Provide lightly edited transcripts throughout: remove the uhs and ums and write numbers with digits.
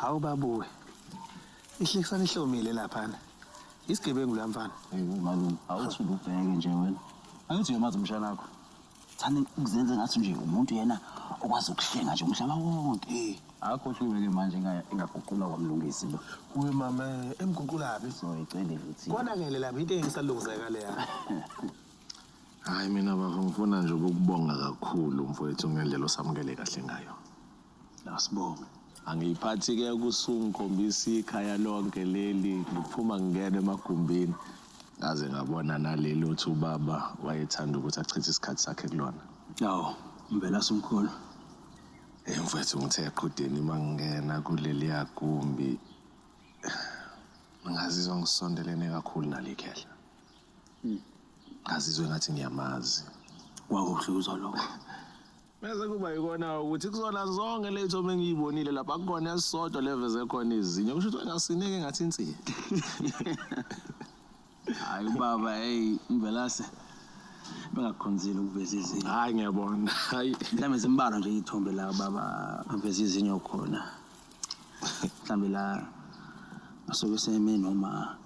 Hawu babuwe. Ihlekisana ihlomile laphana. Isigebengu la mfana. Malume, awuthi ubheke nje wena. Angithi uyamazi umshana wakho. Thani ukuzenza ngathi nje umuntu yena okwazi ukuhlenga nje umhlaba wonke. Akhohliwe ke manje engaguqula kwamlungisi lo. Uwe mama emguqulapi So icele lithi. Konakele lapha into engisalungizeka leya. Hayi mina bafo ngifuna nje ukubonga kakhulu mfowethu ngendlela osamukele kahle ngayo. Asibonge. Angiyiphathi ke kusungikhombisa ikhaya lonke leli ngiphuma ngingena emagumbini aze ngabona naleli uthi ubaba wayethanda ukuthi achithe isikhathi sakhe kulona. Yawo, mbela somkhulu. Mfowethu ngithe eqhudeni mangingena kuleli yagumbi ngazizwa ngisondelene kakhulu nalekhehla. Ngazizwe ngathi ngiyamazi. Kwakuhluzwa lokho. Bese kuba yikona ukuthi kuzona zonke letho mengiyibonile lapha kukona yasodwa leveze khona izinyo kusho ukuthi ngasineke ngathi insini. Hayi baba hey Mvelase bengakhonzile ukuveza izinyo. Hayi ngiyabona. Hayi mhlambe zimbalo nje ithombe la baba aveza izinyo khona. Mhlambe la asoke seme noma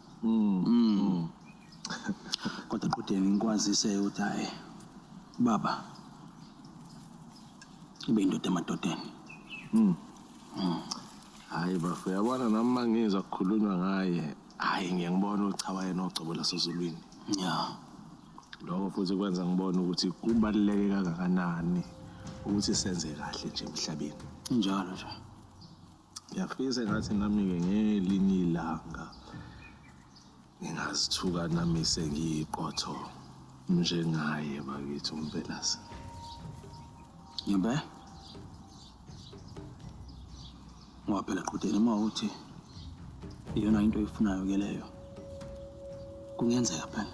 kodwa qudeni ngikwazise ukuthi hayi baba ibe indoda emadodeni. Hayi bafo yabona nami mangizwa kukhulunywa ngaye hayi ngiyangibona uchawa yena ocobela sozulwini. Ya Lokho futhi kwenza ngibone ukuthi kubaluleke kangakanani ukuthi senze kahle nje emhlabeni. Njalo nje. Ngiyafisa ngathi nami ke ngelinye ilanga ngingazithuka nami sengiyiqotho njengaye bakithi uMvelase. Yembe ngoba qudeni uma uthi iyona into oyifunayo ke leyo kungenzeka phela.